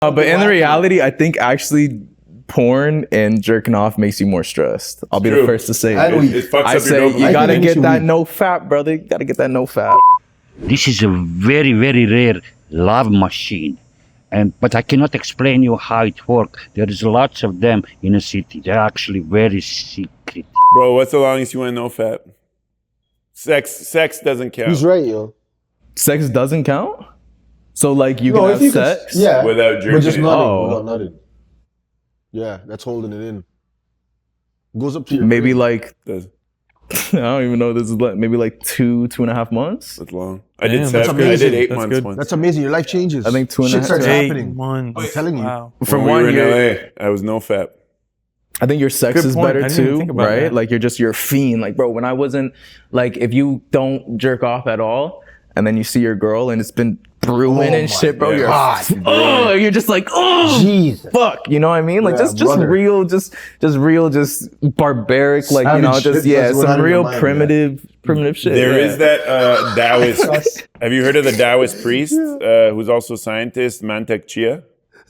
But in the reality, I think actually porn and jerking off makes you more stressed. I'll be the first to say it. It fucks I up say your you dopamine. gotta get that NoFap, brother. You gotta get that NoFap. This is a very, very rare love machine. But I cannot explain you how it works. There is lots of them in a city. They're actually very secret. Bro, what's the longest you went NoFap? Sex doesn't count. He's right, yo. Sex doesn't count? So like you can have sex? Yeah. Without jerking But just it. nutting. Oh. Without nutting. Yeah, that's holding it in. Goes up to your Maybe brain. like, Does- I don't even know, this is like, maybe like 2.5 months? That's long. I Damn, did that's 7. I amazing. did 8 That's months good. once. That's amazing. Your life changes. I think 2.5 Shit starts 8 happening. months. I'm telling you. Wow. From when one we were year, in LA, I was NoFap. I think your sex Good is point. I better didn't even too, think about right? that. Like you're a fiend. Like, bro, when I wasn't, like, if you don't jerk off at all, and then you see your girl and it's been brewing and shit, bro, you're you're just like, oh, Jesus. fuck, you know what I mean? Like Yeah, just brother. real, just barbaric, like, you know, Savage just shit that's going on some in your real mind, primitive shit. There yeah. is that Taoist. Have you heard of the Taoist priest who's also a scientist, Mantak Chia?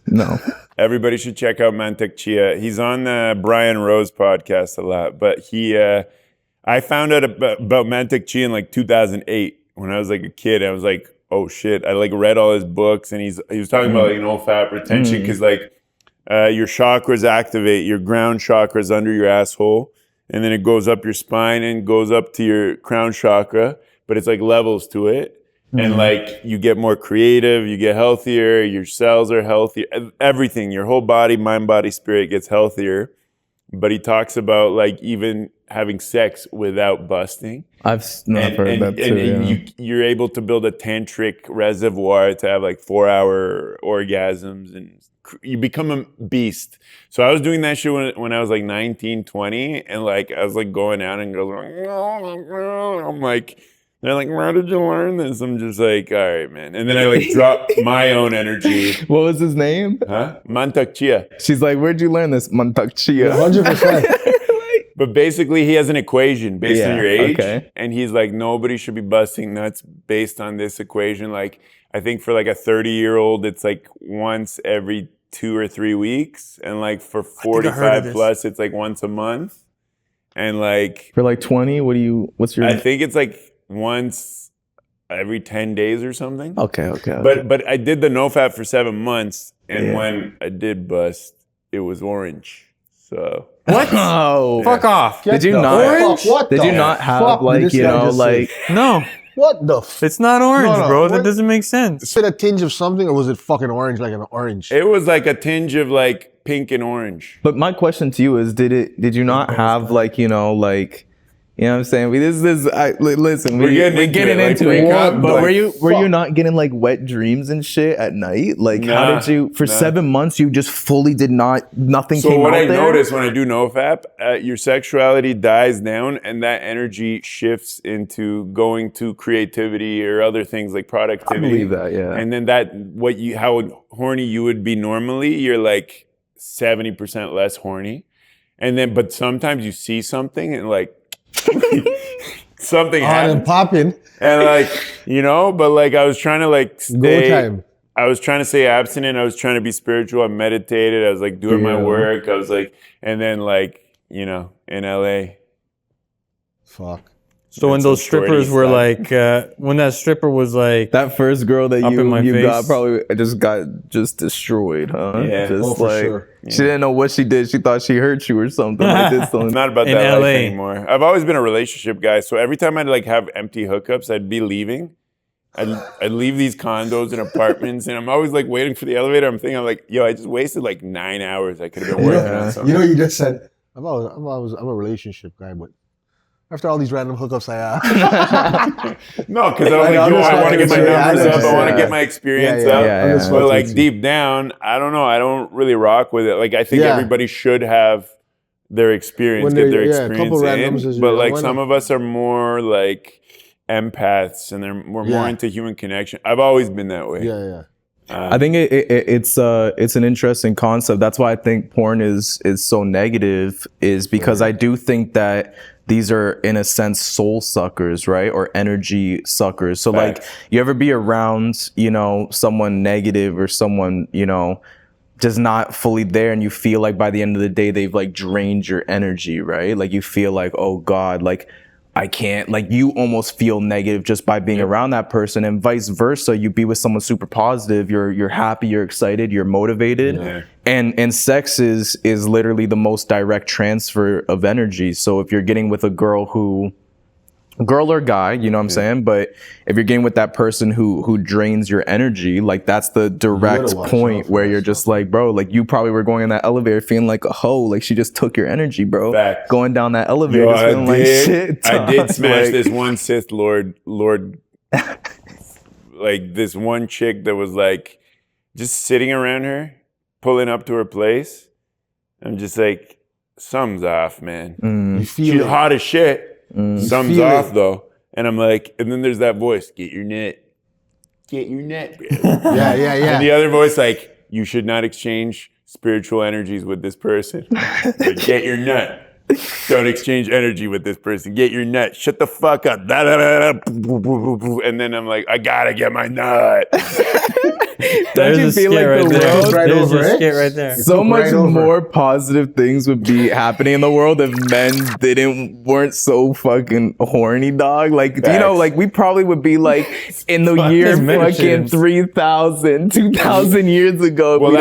No. Everybody should check out Mantak Chia. He's on the Brian Rose podcast a lot, but I found out about Mantak Chia in like 2008 when I was like a kid. I was like, oh shit! I like read all his books, and he was talking about like NoFap retention because like your chakras activate your ground chakras under your asshole, and then it goes up your spine and goes up to your crown chakra, but it's like levels to it. And like you get more creative, you get healthier, your cells are healthier, everything, your whole body, mind, body, spirit gets healthier. But he talks about like even having sex without busting. I've heard that too. And you're able to build a tantric reservoir to have like 4-hour orgasms, and you become a beast. So I was doing that shit when I was like 19, 20, and like I was like going out and girls were like, I'm like, they're like, where did you learn this? I'm just like, all right, man. And then I like dropped my own energy. What was his name? Huh? Mantak Chia. She's like, where'd you learn this? Mantak Chia. 100%. But basically, he has an equation based on your age. Okay. And he's like, nobody should be busting nuts based on this equation. Like, I think for like a 30-year-old, it's like once every 2 or 3 weeks. And like for 45 plus, it's like once a month. And like... For like 20, what's your... I think it's like once every 10 days or something. Okay. But I did the NoFap for 7 months. And when I did bust, it was orange. So... What? Oh. Fuck off. Did you not? Orange? What Did the you not have fuck like, did this you guy know, just like... say? No, What the f... it's not orange, No, bro. what? That doesn't make sense. Is it a tinge of something or was it fucking orange like an orange? It was like a tinge of like pink and orange. But my question to you is, did you not have like, you know, like... You know what I'm saying? Listen, we're getting into it. What But the were you fuck? not getting like wet dreams and shit at night? Like, how Nah, did you, for 7 months, you just fully did not, nothing So came what out I there? noticed when I do NoFap, your sexuality dies down and that energy shifts into going to creativity or other things like productivity. I believe that, yeah. And then how horny you would be normally, you're like 70% less horny. And then, but sometimes you see something and like, something On happens. and popping. And like, you know, but like I was trying to like Go stay, time. I was trying to stay abstinent. I was trying to be spiritual. I meditated. I was like doing my Yeah. work. I was like, and then like, you know, in LA. Fuck. So when That's those some shorty strippers were stuff. like, when that stripper was like, That first girl that Up in my you got face. probably just destroyed, huh? Yeah. Just Oh, for like, sure. she didn't know what she did. She thought she hurt you or something. I did something. It's not about In that life LA. anymore. I've always been a relationship guy. So every time I'd like have empty hookups, I'd be leaving. I'd leave these condos and apartments, and I'm always like waiting for the elevator. I'm like, yo, I just wasted like 9 hours. I could have been working on something. You know, you just said, I'm a relationship guy, but after all these random hookups I have, No, because I was Like, like, yo, I'm just I want to get my saying, numbers yeah, up. I want to yeah. get my experience Yeah, up. yeah, yeah. But like deep down, I don't know. I don't really rock with it. Like I think Yeah. everybody should have their experience, When get they're- their yeah, a experience couple randoms in. is- But like why some not? of us are more like empaths, and we're more Yeah. into human connection. I've always been that way. yeah. I think it's an interesting concept. That's why I think porn is so negative, is because I do think that these are in a sense soul suckers, right? Or energy suckers. So like Facts. you ever be around, you know, someone negative or someone, you know, just not fully there, and you feel like by the end of the day they've like drained your energy, right? Like you feel like, oh God, like I can't, like you almost feel negative just by being around that person, and vice versa. You be with someone super positive, you're happy, you're excited, you're motivated, and sex is literally the most direct transfer of energy. So if you're getting with a girl or guy, you know what I'm saying? But if you're getting with that person who drains your energy, like that's the direct point where you're just like, bro, like you probably were going in that elevator feeling like a hoe, like she just took your energy, bro. Fact. Going down that elevator, just feeling like shit. I did smash like, this one Sith Lord, like this one chick that was like just sitting around her, pulling up to her place. I'm just like, something's off, man. You feel She's it. hot as shit. Something's feel off it. though. And I'm like, and then there's that voice, get your nut, bro. Yeah. And the other voice like, you should not exchange spiritual energies with this person. Like, get your nut. Don't exchange energy with this person. Get your nut. Shut the fuck up. Da, da, da, da. And then I'm like, I gotta get my nut. There's you a feel skit like right the there. world- right There's over a it? skit right there. so took much right over. more positive things would be happening in the world if men weren't so fucking horny, dog. Like, you know, Facts. like we probably would be like in the Fuck year these men fucking shit. 3,000, 2,000 years ago. Well, we'd